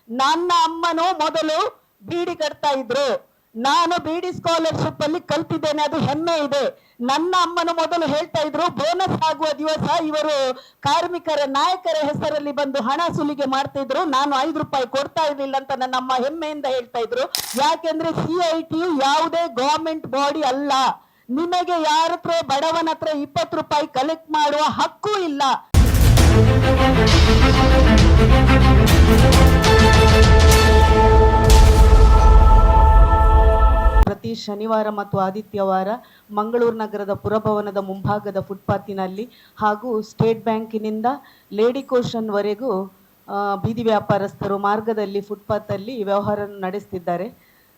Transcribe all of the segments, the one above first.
ನನ್ನ ಅಮ್ಮನು ಮೊದಲು ಬೀಡಿ ಕಟ್ತಾ ಇದ್ರು. ನಾನು ಬಿಡಿ ಸ್ಕಾಲರ್ಶಿಪ್ ಅಲ್ಲಿ ಕಲ್ತಿದ್ದೇನೆ, ಅದು ಹೆಮ್ಮೆ ಇದೆ. ನನ್ನ ಅಮ್ಮನು ಮೊದಲು ಹೇಳ್ತಾ ಇದ್ರು, ಬೋನಸ್ ಆಗುವ ದಿವಸ ಇವರು ಕಾರ್ಮಿಕರ ನಾಯಕರ ಹೆಸರಲ್ಲಿ ಬಂದು ಹಣ ಸುಲಿಗೆ ಮಾಡ್ತಿದ್ರು, ನಾನು 5 ರೂಪಾಯಿ ಕೊಡ್ತಾ ಇರ್ಲಿಲ್ಲ ಅಂತ ನನ್ನ ಅಮ್ಮ ಹೆಮ್ಮೆಯಿಂದ ಹೇಳ್ತಾ ಇದ್ರು. ಯಾಕೆಂದ್ರೆ CIT ಯಾವುದೇ ಗವರ್ಮೆಂಟ್ ಬಾಡಿ ಅಲ್ಲ. ನಿಮಗೆ ಯಾರ ಹತ್ರ ಬಡವನ ಹತ್ರ 20 ರೂಪಾಯಿ ಕಲೆಕ್ಟ್ ಮಾಡುವ ಹಕ್ಕು ಇಲ್ಲ. ಪ್ರತಿ ಶನಿವಾರ ಮತ್ತು ಆದಿತ್ಯವಾರ ಮಂಗಳೂರು ನಗರದ ಪುರಭವನದ ಮುಂಭಾಗದ ಫುಟ್ಪಾತಿನಲ್ಲಿ ಹಾಗೂ ಸ್ಟೇಟ್ ಬ್ಯಾಂಕಿನಿಂದ ಲೇಡಿ ಕೋಶನ್ ವರೆಗೂ ಬೀದಿ ವ್ಯಾಪಾರಸ್ಥರು ಮಾರ್ಗದಲ್ಲಿ ಫುಟ್ಪಾತಲ್ಲಿ ವ್ಯವಹಾರ ನಡೆಸ್ತಿದ್ದಾರೆ.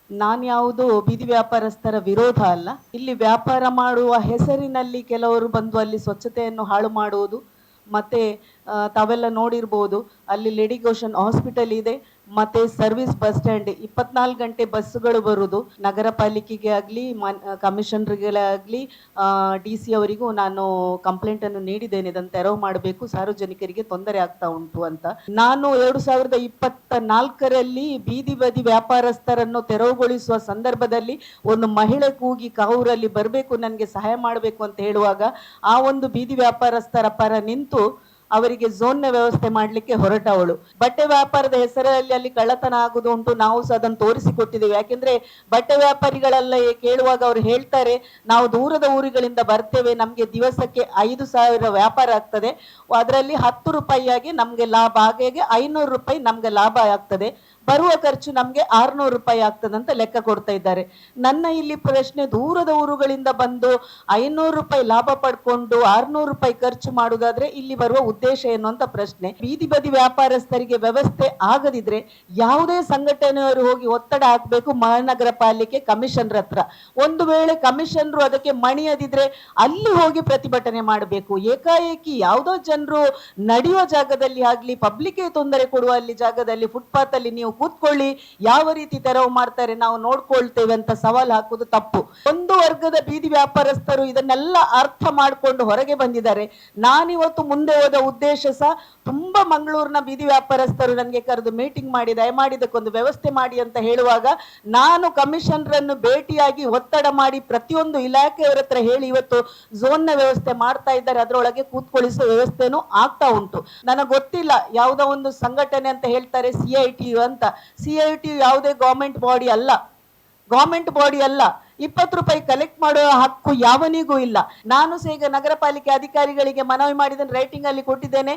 ನಾನು ಯಾವುದು ಬೀದಿ ವ್ಯಾಪಾರಸ್ಥರ ವಿರೋಧ ಅಲ್ಲ. ಇಲ್ಲಿ ವ್ಯಾಪಾರ ಮಾಡುವ ಹೆಸರಿನಲ್ಲಿ ಕೆಲವರು ಬಂದು ಅಲ್ಲಿ ಸ್ವಚ್ಛತೆಯನ್ನು ಹಾಳು ಮಾಡುವುದು, ಮತ್ತೆ ತಾವೆಲ್ಲ ನೋಡಿರ್ಬೋದು ಅಲ್ಲಿ ಲೇಡಿ ಕೋಶನ್ ಹಾಸ್ಪಿಟಲ್ ಇದೆ, ಮತ್ತೆ ಸರ್ವಿಸ್ ಬಸ್ ಸ್ಟ್ಯಾಂಡ್ 24 ಗಂಟೆ ಬಸ್ಸುಗಳು ಬರುವುದು. ನಗರ ಪಾಲಿಕೆಗೆ ಆಗಲಿ ಕಮಿಷನರ್ಗಳಾಗಲಿ DC ಅವರಿಗೂ ನಾನು ಕಂಪ್ಲೇಂಟ್ ಅನ್ನು ನೀಡಿದ್ದೇನೆ, ಇದನ್ನು ತೆರವು ಮಾಡಬೇಕು, ಸಾರ್ವಜನಿಕರಿಗೆ ತೊಂದರೆ ಆಗ್ತಾ ಉಂಟು ಅಂತ. ನಾನು 2024ರಲ್ಲಿ ಬೀದಿ ಬದಿ ವ್ಯಾಪಾರಸ್ಥರನ್ನು ತೆರವುಗೊಳಿಸುವ ಸಂದರ್ಭದಲ್ಲಿ ಒಂದು ಮಹಿಳೆ ಕೂಗಿ ಕಾವೂರಲ್ಲಿ ಬರಬೇಕು, ನನಗೆ ಸಹಾಯ ಮಾಡಬೇಕು ಅಂತ ಹೇಳುವಾಗ ಆ ಒಂದು ಬೀದಿ ವ್ಯಾಪಾರಸ್ಥರ ಪರ ನಿಂತು ಅವರಿಗೆ ಝೋನ್ನ ವ್ಯವಸ್ಥೆ ಮಾಡಲಿಕ್ಕೆ ಹೊರಟವಳು. ಬಟ್ಟೆ ವ್ಯಾಪಾರದ ಹೆಸರಲ್ಲಿ ಅಲ್ಲಿ ಕಳ್ಳತನ ಆಗುದು ಉಂಟು, ನಾವು ಸಹ ಅದನ್ನು ತೋರಿಸಿಕೊಟ್ಟಿದ್ದೇವೆ. ಯಾಕೆಂದ್ರೆ ಬಟ್ಟೆ ವ್ಯಾಪಾರಿಗಳೆಲ್ಲ ಕೇಳುವಾಗ ಅವರು ಹೇಳ್ತಾರೆ, ನಾವು ದೂರದ ಊರುಗಳಿಂದ ಬರ್ತೇವೆ, ನಮಗೆ ದಿವಸಕ್ಕೆ 5,000 ವ್ಯಾಪಾರ ಆಗ್ತದೆ, ಅದರಲ್ಲಿ 10 ರೂಪಾಯಿಯಾಗಿ ನಮಗೆ ಲಾಭ, ಹಾಗಾಗಿ 500 ರೂಪಾಯಿ ನಮ್ಗೆ ಲಾಭ ಆಗ್ತದೆ, ಬರುವ ಖರ್ಚು ನಮ್ಗೆ 600 ರೂಪಾಯಿ ಆಗ್ತದೆ ಅಂತ ಲೆಕ್ಕ ಕೊಡ್ತಾ ಇದ್ದಾರೆ. ನನ್ನ ಇಲ್ಲಿ ಪ್ರಶ್ನೆ, ದೂರದ ಊರುಗಳಿಂದ ಬಂದು 500 ರೂಪಾಯಿ ಲಾಭ ಪಡ್ಕೊಂಡು 600 ರೂಪಾಯಿ ಖರ್ಚು ಮಾಡುವುದಾದ್ರೆ ಇಲ್ಲಿ ಬರುವ ಉದ್ದೇಶ ಏನು ಅಂತ ಪ್ರಶ್ನೆ. ಬೀದಿ ಬದಿ ವ್ಯಾಪಾರಸ್ಥರಿಗೆ ವ್ಯವಸ್ಥೆ ಆಗದಿದ್ರೆ ಯಾವುದೇ ಸಂಘಟನೆಯವರು ಹೋಗಿ ಒತ್ತಡ ಹಾಕಬೇಕು ಮಹಾನಗರ ಪಾಲಿಕೆ ಕಮಿಷನರ್ ಹತ್ರ. ಒಂದು ವೇಳೆ ಕಮಿಷನರು ಅದಕ್ಕೆ ಮಣಿಯದಿದ್ರೆ ಅಲ್ಲಿ ಹೋಗಿ ಪ್ರತಿಭಟನೆ ಮಾಡಬೇಕು. ಏಕಾಏಕಿ ಯಾವುದೋ ಜನರು ನಡೆಯುವ ಜಾಗದಲ್ಲಿ ಆಗ್ಲಿ, ಪಬ್ಲಿಕ್ಗೆ ತೊಂದರೆ ಕೊಡುವ ಅಲ್ಲಿ ಜಾಗದಲ್ಲಿ ಫುಟ್ಪಾತ್ ಅಲ್ಲಿ ನೀವು ಕೂತ್ಕೊಳ್ಳಿ, ಯಾವ ರೀತಿ ತೆರವು ಮಾಡ್ತಾರೆ ನಾವು ನೋಡ್ಕೊಳ್ತೇವೆ ಅಂತ ಸವಾಲು ಹಾಕುವುದು ತಪ್ಪು. ಒಂದು ವರ್ಗದ ಬೀದಿ ವ್ಯಾಪಾರಸ್ಥರು ಇದನ್ನೆಲ್ಲ ಅರ್ಥ ಮಾಡಿಕೊಂಡು ಹೊರಗೆ ಬಂದಿದ್ದಾರೆ. ನಾನಿವತ್ತು ಮುಂದೆ ಹೋದ ಉದ್ದೇಶ ಸಹ ತುಂಬಾ ಮಂಗಳೂರಿನ ಬೀದಿ ವ್ಯಾಪಾರಸ್ಥರು ನನಗೆ ಕರೆದು ಮೀಟಿಂಗ್ ಮಾಡಿ ದಯಮಾಡಿ ಇದಕ್ಕೊಂದು ವ್ಯವಸ್ಥೆ ಮಾಡಿ ಅಂತ ಹೇಳುವಾಗ ನಾನು ಕಮಿಷನರ್ ಅನ್ನು ಭೇಟಿಯಾಗಿ ಒತ್ತಡ ಮಾಡಿ ಪ್ರತಿಯೊಂದು ಇಲಾಖೆಯವರ ಹತ್ರ ಹೇಳಿ ಇವತ್ತು ಝೋನ್ನ ವ್ಯವಸ್ಥೆ ಮಾಡ್ತಾ ಇದ್ದಾರೆ, ಅದರೊಳಗೆ ಕೂತ್ಕೊಳ್ಳಿಸುವ ವ್ಯವಸ್ಥೆನೂ ಆಗ್ತಾ ಉಂಟು. ನನಗೆ ಗೊತ್ತಿಲ್ಲ ಯಾವುದೋ ಒಂದು ಸಂಘಟನೆ ಅಂತ ಹೇಳ್ತಾರೆ CIT ಅಂತ. CIT ಯಾವುದೇ ಗವರ್ಮೆಂಟ್ ಬಾಡಿ ಅಲ್ಲ, ಗವರ್ಮೆಂಟ್ ಬಾಡಿ ಅಲ್ಲ. 20 ರೂಪಾಯಿ ಕಲೆಕ್ಟ್ ಮಾಡುವ ಹಕ್ಕು ಯಾವನಿಗೂ ಇಲ್ಲ. ನಾನು ಸಹ ಈಗ ನಗರ ಪಾಲಿಕೆ ಅಧಿಕಾರಿಗಳಿಗೆ ಮನವಿ ಮಾಡಿದ್ದೇನೆ, ರೈಟಿಂಗ್ ಅಲ್ಲಿ ಕೊಟ್ಟಿದ್ದೇನೆ,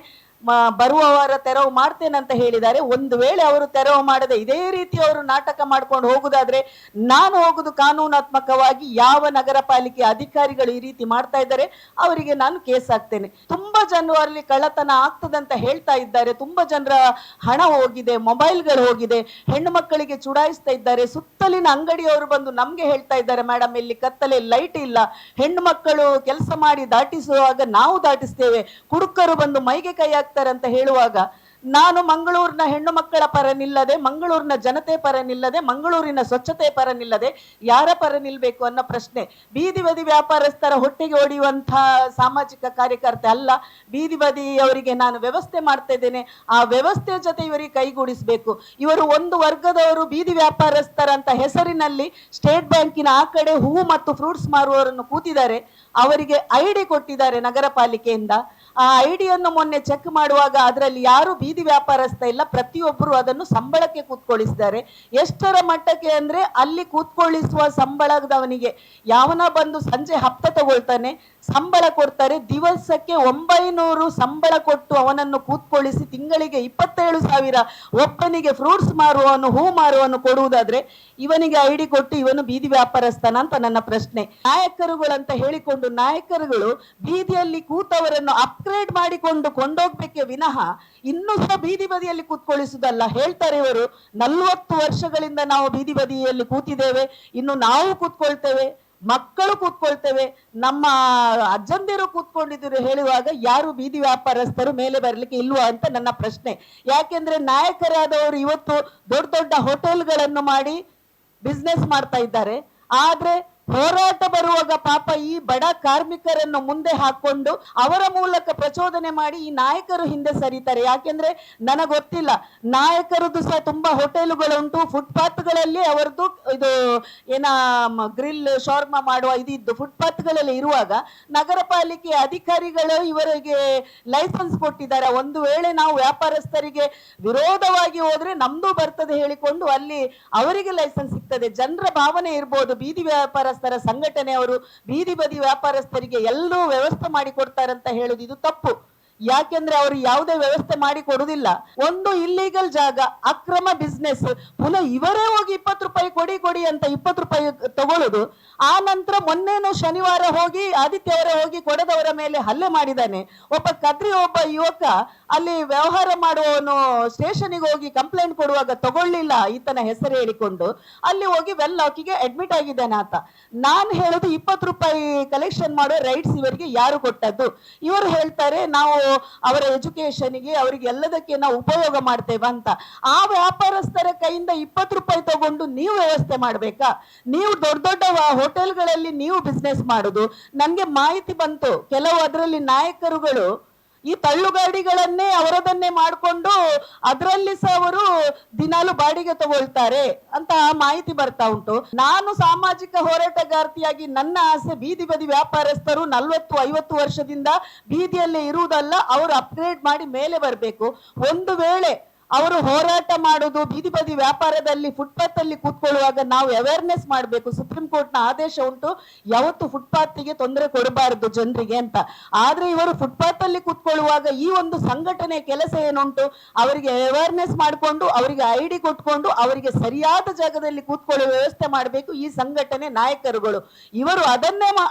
ಬರುವ ವಾರ ತೆರವು ಮಾಡ್ತೇನೆ ಅಂತ ಹೇಳಿದ್ದಾರೆ. ಒಂದು ವೇಳೆ ಅವರು ತೆರವು ಮಾಡದೆ ಇದೇ ರೀತಿ ಅವರು ನಾಟಕ ಮಾಡ್ಕೊಂಡು ಹೋಗುದಾದ್ರೆ ನಾನು ಹೋಗುದು ಕಾನೂನಾತ್ಮಕವಾಗಿ. ಯಾವ ನಗರ ಪಾಲಿಕೆ ಅಧಿಕಾರಿಗಳು ಈ ರೀತಿ ಮಾಡ್ತಾ ಇದ್ದಾರೆ ಅವರಿಗೆ ನಾನು ಕೇಸ್ ಹಾಕ್ತೇನೆ. ತುಂಬಾ ಜನರು ಅಲ್ಲಿ ಕಳ್ಳತನ ಆಗ್ತದಂತ ಹೇಳ್ತಾ ಇದ್ದಾರೆ, ತುಂಬಾ ಜನರ ಹಣ ಹೋಗಿದೆ, ಮೊಬೈಲ್ಗಳು ಹೋಗಿದೆ, ಹೆಣ್ಣು ಮಕ್ಕಳಿಗೆ ಚುಡಾಯಿಸ್ತಾ ಇದ್ದಾರೆ. ಸುತ್ತಲಿನ ಅಂಗಡಿಯವರು ಬಂದು ನಮ್ಗೆ ಹೇಳ್ತಾ ಇದ್ದಾರೆ, ಮೇಡಮ್ ಇಲ್ಲಿ ಕತ್ತಲೆ ಲೈಟ್ ಇಲ್ಲ, ಹೆಣ್ಣು ಮಕ್ಕಳು ಕೆಲಸ ಮಾಡಿ ದಾಟಿಸುವಾಗ ನಾವು ದಾಟಿಸ್ತೇವೆ, ಕುಡುಕರು ಬಂದು ಮೈಗೆ ಕೈ ಅಂತ ಹೇಳುವಾಗ ನಾನು ಮಂಗಳೂರಿನ ಹೆಣ್ಣು ಮಕ್ಕಳ ಪರ ನಿಲ್ಲದೆ, ಮಂಗಳೂರಿನ ಜನತೆ ಪರ ನಿಲ್ಲದೆ, ಮಂಗಳೂರಿನ ಸ್ವಚ್ಛತೆ ಪರ ನಿಲ್ಲದೆ ಯಾರ ಪರ ನಿಲ್ಬೇಕು ಅನ್ನೋ ಪ್ರಶ್ನೆ. ಬೀದಿ ಬದಿ ವ್ಯಾಪಾರಸ್ಥರ ಹೊಟ್ಟೆಗೆ ಹೊಡೆಯುವಂತಹ ಸಾಮಾಜಿಕ ಕಾರ್ಯಕರ್ತೆ ಅಲ್ಲ. ಬೀದಿ ಬದಿಯವರಿಗೆ ನಾನು ವ್ಯವಸ್ಥೆ ಮಾಡ್ತಾ ಇದ್ದೇನೆ, ಆ ವ್ಯವಸ್ಥೆ ಜೊತೆ ಇವರಿಗೆ ಕೈಗೂಡಿಸಬೇಕು. ಇವರು ಒಂದು ವರ್ಗದವರು ಬೀದಿ ವ್ಯಾಪಾರಸ್ಥರಂತ ಹೆಸರಿನಲ್ಲಿ ಸ್ಟೇಟ್ ಬ್ಯಾಂಕಿನ ಆ ಕಡೆ ಹೂವು ಮತ್ತು ಫ್ರೂಟ್ಸ್ ಮಾರುವವರನ್ನು ಕೂತಿದ್ದಾರೆ, ಅವರಿಗೆ ID ಕೊಟ್ಟಿದ್ದಾರೆ ನಗರ ಪಾಲಿಕೆಯಿಂದ. ಆ ಐಡಿಯನ್ನು ಮೊನ್ನೆ ಚೆಕ್ ಮಾಡುವಾಗ ಅದರಲ್ಲಿ ಯಾರು ಬೀದಿ ವ್ಯಾಪಾರಸ್ಥ ಇಲ್ಲ, ಪ್ರತಿಯೊಬ್ಬರು ಅದನ್ನು ಸಂಬಳಕ್ಕೆ ಕೂತ್ಕೊಳ್ಳಿಸಿದ್ದಾರೆ. ಎಷ್ಟರ ಮಟ್ಟಕ್ಕೆ ಅಂದ್ರೆ ಅಲ್ಲಿ ಕೂತ್ಕೊಳ್ಳಿಸುವ ಸಂಬಳದವನಿಗೆ ಯಾವನ ಬಂದು ಸಂಜೆ ಹಪ್ತ ತಗೊಳ್ತಾನೆ, ಸಂಬಳ ಕೊಡ್ತಾರೆ, ದಿವಸಕ್ಕೆ 900 ಸಂಬಳ ಕೊಟ್ಟು ಅವನನ್ನು ಕೂತ್ಕೊಳ್ಳಿಸಿ ತಿಂಗಳಿಗೆ 27,000 ಒಬ್ಬನಿಗೆ ಫ್ರೂಟ್ಸ್ ಮಾರುವವನು ಹೂ ಮಾರುವವನು ಕೊಡುವುದಾದ್ರೆ ಇವನಿಗೆ ID ಕೊಟ್ಟು ಇವನು ಬೀದಿ ವ್ಯಾಪಾರಸ್ಥನ ಅಂತ ನನ್ನ ಪ್ರಶ್ನೆ. ನಾಯಕರುಗಳಂತ ಹೇಳಿಕೊಂಡು ನಾಯಕರುಗಳು ಬೀದಿಯಲ್ಲಿ ಕೂತವರನ್ನು ಅಪ್ಗ್ರೇಡ್ ಮಾಡಿಕೊಂಡು ಕೊಂಡೋಗ್ಬೇಕೆ ವಿನಃ ಇನ್ನೂ ಸಹ ಬೀದಿ ಬದಿಯಲ್ಲಿ ಕೂತ್ಕೊಳ್ಳಿಸುವುದಲ್ಲ. ಹೇಳ್ತಾರೆ ಇವರು 40 ವರ್ಷಗಳಿಂದ ನಾವು ಬೀದಿ ಬದಿಯಲ್ಲಿ ಕೂತಿದ್ದೇವೆ, ಇನ್ನು ನಾವು ಕೂತ್ಕೊಳ್ತೇವೆ, ಮಕ್ಕಳು ಕೂತ್ಕೊಳ್ತೇವೆ, ನಮ್ಮ ಅಜ್ಜಂದಿರು ಕೂತ್ಕೊಂಡಿದ್ರು ಹೇಳುವಾಗ ಯಾರು ಬೀದಿ ವ್ಯಾಪಾರಸ್ಥರು ಮೇಲೆ ಬರಲಿಕ್ಕೆ ಇಲ್ವಾ ಅಂತ ನನ್ನ ಪ್ರಶ್ನೆ. ಯಾಕೆಂದ್ರೆ ನಾಯಕರಾದವರು ಇವತ್ತು ದೊಡ್ಡ ದೊಡ್ಡ ಹೋಟೆಲ್ಗಳನ್ನು ಮಾಡಿ ಬಿಸ್ನೆಸ್ ಮಾಡ್ತಾ ಇದ್ದಾರೆ, ಆದ್ರೆ ಹೋರಾಟ ಬರುವಾಗ ಪಾಪ ಈ ಬಡ ಕಾರ್ಮಿಕರನ್ನು ಮುಂದೆ ಹಾಕೊಂಡು ಅವರ ಮೂಲಕ ಪ್ರಚೋದನೆ ಮಾಡಿ ಈ ನಾಯಕರು ಹಿಂದೆ ಸರಿತಾರೆ. ಯಾಕೆಂದ್ರೆ ನನಗೆ ಗೊತ್ತಿಲ್ಲ, ನಾಯಕರದ್ದು ಸಹ ತುಂಬಾ ಹೋಟೆಲುಗಳುಂಟು, ಫುಟ್ಪಾತ್ಗಳಲ್ಲಿ ಅವರದ್ದು ಇದು ಏನ ಗ್ರಿಲ್ ಶಾರ್ಮಾ ಮಾಡುವ ಇದಿದ್ದು ಫುಟ್ಪಾತ್ಗಳಲ್ಲಿ ಇರುವಾಗ ನಗರ ಪಾಲಿಕೆ ಅಧಿಕಾರಿಗಳು ಇವರಿಗೆ ಲೈಸೆನ್ಸ್ ಕೊಟ್ಟಿದ್ದಾರೆ. ಒಂದು ವೇಳೆ ನಾವು ವ್ಯಾಪಾರಸ್ಥರಿಗೆ ವಿರೋಧವಾಗಿ ಹೋದ್ರೆ ನಮ್ದು ಬರ್ತದೆ ಹೇಳಿಕೊಂಡು ಅಲ್ಲಿ ಅವರಿಗೆ ಲೈಸೆನ್ಸ್ ಸಿಗ್ತದೆ. ಜನರ ಭಾವನೆ ಇರ್ಬೋದು, ಬೀದಿ ವ್ಯಾಪಾರಸ್ಥರ ಸಂಘಟನೆಯವರು ಬೀದಿ ಬದಿ ವ್ಯಾಪಾರಸ್ಥರಿಗೆ ಎಲ್ಲರೂ ವ್ಯವಸ್ಥೆ ಮಾಡಿ ಕೊಡ್ತಾರಂತ ಹೇಳುದು ಇದು ತಪ್ಪು. ಯಾಕೆಂದ್ರೆ ಅವರು ಯಾವುದೇ ವ್ಯವಸ್ಥೆ ಮಾಡಿ ಕೊಡುದಿಲ್ಲ. ಒಂದು ಇಲ್ಲೀಗಲ್ ಜಾಗ, ಅಕ್ರಮ ಬಿಸ್ನೆಸ್, ಪುನಃ ಇವರೇ ಹೋಗಿ 20 ರೂಪಾಯಿ ಕೊಡಿ ಅಂತ 20 ರೂಪಾಯಿ ತಗೊಳ್ಳುದು. ಆ ನಂತರ ಮೊನ್ನೇನು ಶನಿವಾರ ಹೋಗಿ ಆದಿತ್ಯವಾರ ಹೋಗಿ ಕೊಡದವರ ಮೇಲೆ ಹಲ್ಲೆ ಮಾಡಿದ್ದಾನೆ ಒಬ್ಬ ಒಬ್ಬ ಯುವಕ. ಅಲ್ಲಿ ವ್ಯವಹಾರ ಮಾಡುವವನು ಸ್ಟೇಷನ್ಗೆ ಹೋಗಿ ಕಂಪ್ಲೇಂಟ್ ಕೊಡುವಾಗ ತಗೊಳ್ಳಿಲ್ಲ ಈತನ ಹೆಸರು ಹೇಳಿಕೊಂಡು ಅಲ್ಲಿ ಹೋಗಿ ವೆಲ್ಲಾಕಿಗೆ ಅಡ್ಮಿಟ್ ಆಗಿದ್ದಾನೆ ಆತ. ನಾನು ಹೇಳುದು 20 ರೂಪಾಯಿ ಕಲೆಕ್ಷನ್ ಮಾಡೋ ರೈಟ್ಸ್ ಇವರಿಗೆ ಯಾರು ಕೊಟ್ಟದ್ದು? ಇವರು ಹೇಳ್ತಾರೆ ನಾವು ಅವರ ಎಜುಕೇಶನ್ಗೆ ಅವರಿಗೆ ಎಲ್ಲದಕ್ಕೆ ನಾವು ಉಪಯೋಗ ಮಾಡ್ತೇವೆ ಅಂತ. ಆ ವ್ಯಾಪಾರಸ್ಥರ ಕೈಯಿಂದ 20 ರೂಪಾಯಿ ತಗೊಂಡು ನೀವು ವ್ಯವಸ್ಥೆ ಮಾಡ್ಬೇಕಾ? ನೀವು ದೊಡ್ಡ ದೊಡ್ಡ ಹೋಟೆಲ್ಗಳಲ್ಲಿ ನೀವು ಬಿಸ್ನೆಸ್ ಮಾಡುದು. ನನ್ಗೆ ಮಾಹಿತಿ ಬಂತು, ಕೆಲವು ಅದರಲ್ಲಿ ನಾಯಕರುಗಳು ಈ ತಳ್ಳುಗಾಡಿಗಳನ್ನೇ ಅವರದನ್ನೇ ಮಾಡಿಕೊಂಡು ಅದರಲ್ಲಿ ಸಹ ಅವರು ದಿನಾಲು ಬಾಡಿಗೆ ತಗೊಳ್ತಾರೆ ಅಂತ ಮಾಹಿತಿ ಬರ್ತಾ ಉಂಟು. ನಾನು ಸಾಮಾಜಿಕ ಹೋರಾಟಗಾರ್ತಿಯಾಗಿ ನನ್ನ ಆಸೆ ಬೀದಿ ಬದಿ ವ್ಯಾಪಾರಸ್ಥರು 40-50 ವರ್ಷದಿಂದ ಬೀದಿಯಲ್ಲೇ ಇರುವುದಲ್ಲ, ಅವರು ಅಪ್ಗ್ರೇಡ್ ಮಾಡಿ ಮೇಲೆ ಬರಬೇಕು. ಒಂದು ವೇಳೆ ಅವರು ಹೋರಾಟ ಮಾಡುದು ಬೀದಿ ಬದಿ ವ್ಯಾಪಾರದಲ್ಲಿ ಫುಟ್ಪಾತ್ ಅಲ್ಲಿ ಕೂತ್ಕೊಳ್ಳುವಾಗ ನಾವು ಅವೇರ್ನೆಸ್ ಮಾಡಬೇಕು. ಸುಪ್ರೀಂ ಕೋರ್ಟ್ ನ ಆದೇಶ ಉಂಟು, ಯಾವತ್ತು ಫುಟ್ಪಾತ್ಗೆ ತೊಂದರೆ ಕೊಡಬಾರದು ಜನರಿಗೆ ಅಂತ. ಆದ್ರೆ ಇವರು ಫುಟ್ಪಾತ್ ಅಲ್ಲಿ ಕೂತ್ಕೊಳ್ಳುವಾಗ ಈ ಒಂದು ಸಂಘಟನೆ ಕೆಲಸ ಏನುಂಟು, ಅವರಿಗೆ ಅವೇರ್ನೆಸ್ ಮಾಡಿಕೊಂಡು ಅವರಿಗೆ ID ಕೊಟ್ಕೊಂಡು ಅವರಿಗೆ ಸರಿಯಾದ ಜಾಗದಲ್ಲಿ ಕೂತ್ಕೊಳ್ಳುವ ವ್ಯವಸ್ಥೆ ಮಾಡಬೇಕು ಈ ಸಂಘಟನೆ ನಾಯಕರುಗಳು. ಇವರು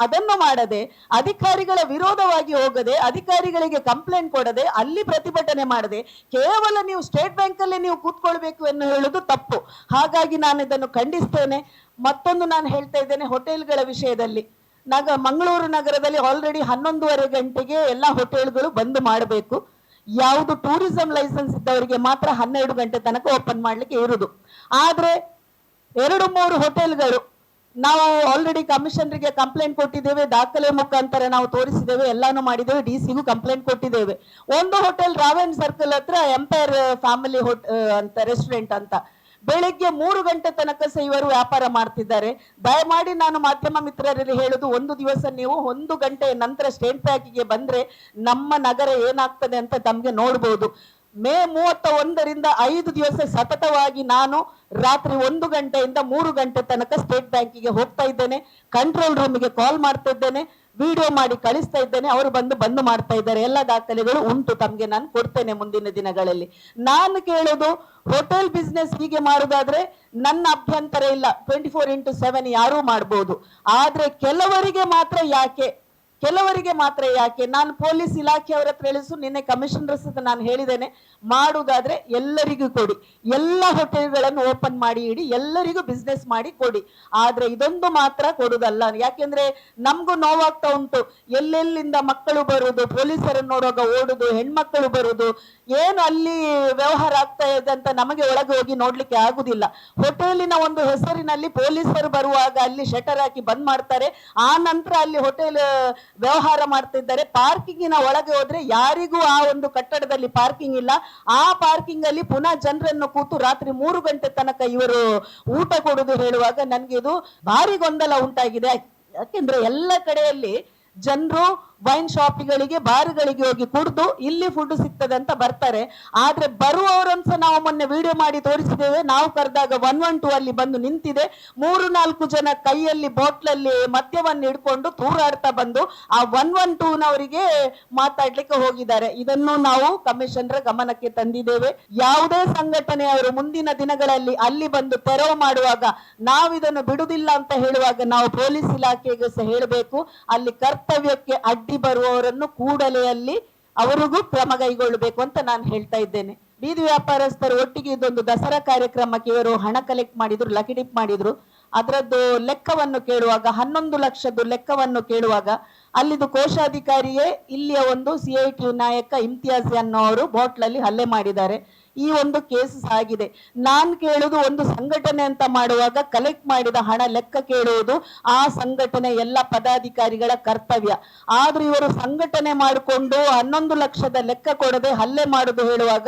ಅದನ್ನು ಮಾಡದೆ ಅಧಿಕಾರಿಗಳ ವಿರೋಧವಾಗಿ ಹೋಗದೆ ಅಧಿಕಾರಿಗಳಿಗೆ ಕಂಪ್ಲೇಂಟ್ ಕೊಡದೆ ಅಲ್ಲಿ ಪ್ರತಿಭಟನೆ ಮಾಡದೆ ಕೇವಲ ನೀವು ಸ್ಟೇಟ್ ಬ್ಯಾಂಕ್ ಅಲ್ಲಿ ನೀವು ಕೂತ್ಕೊಳ್ಬೇಕು ಎಂದು ಹೇಳುವುದು ತಪ್ಪು. ಹಾಗಾಗಿ ನಾನು ಇದನ್ನು ಖಂಡಿಸ್ತೇನೆ. ಮತ್ತೊಂದು ನಾನು ಹೇಳ್ತಾ ಇದ್ದೇನೆ ಹೋಟೆಲ್ಗಳ ವಿಷಯದಲ್ಲಿ. ಮಂಗಳೂರು ನಗರದಲ್ಲಿ ಆಲ್ರೆಡಿ 11:30 ಗಂಟೆಗೆ ಎಲ್ಲ ಹೋಟೆಲ್ಗಳು ಬಂದ್ ಮಾಡಬೇಕು. ಯಾವುದು ಟೂರಿಸಂ ಲೈಸೆನ್ಸ್ ಇದ್ದವರಿಗೆ ಮಾತ್ರ 12 ಗಂಟೆ ತನಕ ಓಪನ್ ಮಾಡ್ಲಿಕ್ಕೆ ಇರುವುದು. ಆದ್ರೆ 2-3 ಹೋಟೆಲ್ಗಳು ನಾವು ಆಲ್ರೆಡಿ ಕಮಿಷನರ್ಗೆ ಕಂಪ್ಲೇಂಟ್ ಕೊಟ್ಟಿದ್ದೇವೆ, ದಾಖಲೆ ಮುಖಾಂತರ ನಾವು ತೋರಿಸಿದ್ದೇವೆ, ಎಲ್ಲಾನು ಮಾಡಿದ್ದೇವೆ, DC-ಗೂ ಕಂಪ್ಲೇಂಟ್ ಕೊಟ್ಟಿದ್ದೇವೆ. ಒಂದು ಹೋಟೆಲ್ ರಾವೆನ್ ಸರ್ಕಲ್ ಹತ್ರ ಎಂಪೈರ್ ಫ್ಯಾಮಿಲಿ ಅಂತ ರೆಸ್ಟೋರೆಂಟ್ ಅಂತ ಬೆಳಿಗ್ಗೆ 3 ಗಂಟೆ ತನಕ ಸಹ ಇವರು ವ್ಯಾಪಾರ ಮಾಡ್ತಿದ್ದಾರೆ. ದಯಮಾಡಿ ನಾನು ಮಾಧ್ಯಮ ಮಿತ್ರರಲ್ಲಿ ಹೇಳುದು, ಒಂದು ದಿವಸ ನೀವು 1 ಗಂಟೆ ನಂತರ ಸ್ಟೇಟ್ ಬ್ಯಾಂಕಿಗೆ ಬಂದ್ರೆ ನಮ್ಮ ನಗರ ಏನಾಗ್ತದೆ ಅಂತ ತಮ್ಗೆ ನೋಡ್ಬೋದು. ಮೇ 31ರಿಂದ 5 ದಿವಸ ಸತತವಾಗಿ ನಾನು ರಾತ್ರಿ 1 ಗಂಟೆಯಿಂದ 3 ಗಂಟೆ ತನಕ ಸ್ಟೇಟ್ ಬ್ಯಾಂಕಿಗೆ ಹೋಗ್ತಾ ಇದ್ದೇನೆ. ಕಂಟ್ರೋಲ್ ರೂಮಿಗೆ ಕಾಲ್ ಮಾಡ್ತಾ ಇದ್ದೇನೆ, ವಿಡಿಯೋ ಮಾಡಿ ಕಳಿಸ್ತಾ ಇದ್ದೇನೆ. ಅವರು ಬಂದು ಮಾಡ್ತಾ ಇದ್ದಾರೆ. ಎಲ್ಲ ದಾಖಲೆಗಳು ಉಂಟು, ತಮ್ಗೆ ನಾನು ಕೊಡ್ತೇನೆ ಮುಂದಿನ ದಿನಗಳಲ್ಲಿ. ನಾನು ಕೇಳೋದು, ಹೋಟೆಲ್ ಬಿಸ್ನೆಸ್ ಹೀಗೆ ಮಾಡುದಾದ್ರೆ ನನ್ನ ಅಭ್ಯಂತರ ಇಲ್ಲ, 24x7 ಯಾರೂ ಮಾಡ್ಬೋದು. ಆದ್ರೆ ಕೆಲವರಿಗೆ ಮಾತ್ರ ಯಾಕೆ ನಾನು ಪೊಲೀಸ್ ಇಲಾಖೆಯವರ ಹತ್ರ ಹೇಳಿಸು, ನಿನ್ನೆ ಕಮಿಷನರ್ಸ್ ನಾನು ಹೇಳಿದ್ದೇನೆ, ಮಾಡುವುದಾದ್ರೆ ಎಲ್ಲರಿಗೂ ಕೊಡಿ, ಎಲ್ಲ ಹೋಟೆಲ್ಗಳನ್ನು ಓಪನ್ ಮಾಡಿ ಇಡಿ, ಎಲ್ಲರಿಗೂ ಬಿಸ್ನೆಸ್ ಮಾಡಿ ಕೊಡಿ. ಆದ್ರೆ ಇದೊಂದು ಮಾತ್ರ ಕೊಡುದಲ್ಲ. ಯಾಕೆಂದ್ರೆ ನಮ್ಗೂ ನೋವಾಗ್ತಾ ಉಂಟು, ಎಲ್ಲೆಲ್ಲಿಂದ ಮಕ್ಕಳು ಬರುದು, ಪೊಲೀಸರನ್ನು ನೋಡುವಾಗ ಓಡುದು, ಹೆಣ್ಮಕ್ಕಳು ಬರುದು, ಏನು ಅಲ್ಲಿ ವ್ಯವಹಾರ ಆಗ್ತಾ ಇದೆ ಅಂತ ನಮಗೆ ಒಳಗೆ ಹೋಗಿ ನೋಡ್ಲಿಕ್ಕೆ ಆಗುದಿಲ್ಲ. ಹೋಟೆಲಿನ ಒಂದು ಹೆಸರಿನಲ್ಲಿ ಪೊಲೀಸರು ಬರುವಾಗ ಅಲ್ಲಿ ಶಟರ್ ಹಾಕಿ ಬಂದ್ ಮಾಡ್ತಾರೆ. ಆ ನಂತರ ಅಲ್ಲಿ ಹೋಟೆಲ್ ವ್ಯವಹಾರ ಮಾಡ್ತಿದ್ದಾರೆ. ಪಾರ್ಕಿಂಗಿನ ಒಳಗೆ ಹೋದ್ರೆ ಯಾರಿಗೂ ಆ ಒಂದು ಕಟ್ಟಡದಲ್ಲಿ ಪಾರ್ಕಿಂಗ್ ಇಲ್ಲ. ಆ ಪಾರ್ಕಿಂಗ್ ಅಲ್ಲಿ ಪುನಃ ಜನರನ್ನು ಕೂತು ರಾತ್ರಿ 3 ಗಂಟೆ ತನಕ ಇವರು ಊಟ ಕೊಡುದು ಹೇಳುವಾಗ ನನ್ಗೆ ಇದು ಭಾರಿ ಗೊಂದಲ ಉಂಟಾಗಿದೆ. ಯಾಕೆಂದ್ರೆ ಎಲ್ಲ ಕಡೆಯಲ್ಲಿ ಜನರು ವೈನ್ ಶಾಪ್ಗಳಿಗೆ ಬಾರ್ಗಳಿಗೆ ಹೋಗಿ ಕುಡಿದು ಇಲ್ಲಿ ಫುಡ್ ಸಿಗ್ತದೆ ಅಂತ ಬರ್ತಾರೆ. ಆದ್ರೆ ಬರುವವರನ್ಸ ನಾವು ಮೊನ್ನೆ ವಿಡಿಯೋ ಮಾಡಿ ತೋರಿಸಿದ್ದೇವೆ. ನಾವು ಕರೆದಾಗ 112 ಅಲ್ಲಿ ಬಂದು ನಿಂತಿದೆ. 3-4 ಜನ ಕೈಯಲ್ಲಿ ಬಾಟ್ಲಲ್ಲಿ ಮದ್ಯವನ್ನು ಹಿಡ್ಕೊಂಡು ತೂರಾಡ್ತಾ ಬಂದು ಆ 112ನವರಿಗೆ ಮಾತಾಡ್ಲಿಕ್ಕೆ ಹೋಗಿದ್ದಾರೆ. ಇದನ್ನು ನಾವು ಕಮಿಷನರ್ ಗಮನಕ್ಕೆ ತಂದಿದ್ದೇವೆ. ಯಾವುದೇ ಸಂಘಟನೆಯವರು ಮುಂದಿನ ದಿನಗಳಲ್ಲಿ ಅಲ್ಲಿ ಬಂದು ತೆರವು ಮಾಡುವಾಗ ನಾವಿದನ್ನು ಬಿಡುದಿಲ್ಲ ಅಂತ ಹೇಳುವಾಗ ನಾವು ಪೊಲೀಸ್ ಇಲಾಖೆಗೆ ಸಹ ಹೇಳಬೇಕು, ಅಲ್ಲಿ ಕರ್ತವ್ಯಕ್ಕೆ ಅಡ್ಡಿ ಬರುವವರನ್ನು ಕೂಡಲೇ ಅಲ್ಲಿ ಅವರಿಗೂ ಕ್ರಮ ಕೈಗೊಳ್ಳಬೇಕು ಅಂತ ನಾನು ಹೇಳ್ತಾ ಇದ್ದೇನೆ. ಬೀದಿ ವ್ಯಾಪಾರಸ್ಥರು ಒಟ್ಟಿಗೆ ಇದೊಂದು ದಸರಾ ಕಾರ್ಯಕ್ರಮಕ್ಕೆ ಇವರು ಹಣ ಕಲೆಕ್ಟ್ ಮಾಡಿದ್ರು, ಲಕ್ಕಿ ಡಿಪ್ ಮಾಡಿದ್ರು. ಅದರದ್ದು ಲೆಕ್ಕವನ್ನು ಕೇಳುವಾಗ 11 ಲಕ್ಷದ ಲೆಕ್ಕವನ್ನು ಕೇಳುವಾಗ ಅಲ್ಲಿದು ಕೋಶಾಧಿಕಾರಿಯೇ ಇಲ್ಲಿಯ ಒಂದು CITU ನಾಯಕ ಇಮ್ತಿಯಾಜ್ ಅನ್ನೋರು ಬಾಟ್ಲಲ್ಲಿ ಹಲ್ಲೆ ಮಾಡಿದ್ದಾರೆ. ಈ ಒಂದು ಕೇಸಸ್ ಆಗಿದೆ. ನಾನ್ ಕೇಳುದು ಒಂದು ಸಂಘಟನೆ ಅಂತ ಮಾಡುವಾಗ ಕಲೆಕ್ಟ್ ಮಾಡಿದ ಹಣ ಲೆಕ್ಕ ಕೇಳುವುದು ಆ ಸಂಘಟನೆ ಎಲ್ಲ ಪದಾಧಿಕಾರಿಗಳ ಕರ್ತವ್ಯ. ಆದ್ರೂ ಇವರು ಸಂಘಟನೆ ಮಾಡಿಕೊಂಡು 11 ಲಕ್ಷದ ಲೆಕ್ಕ ಕೊಡದೆ ಹಲ್ಲೆ ಮಾಡುದು ಹೇಳುವಾಗ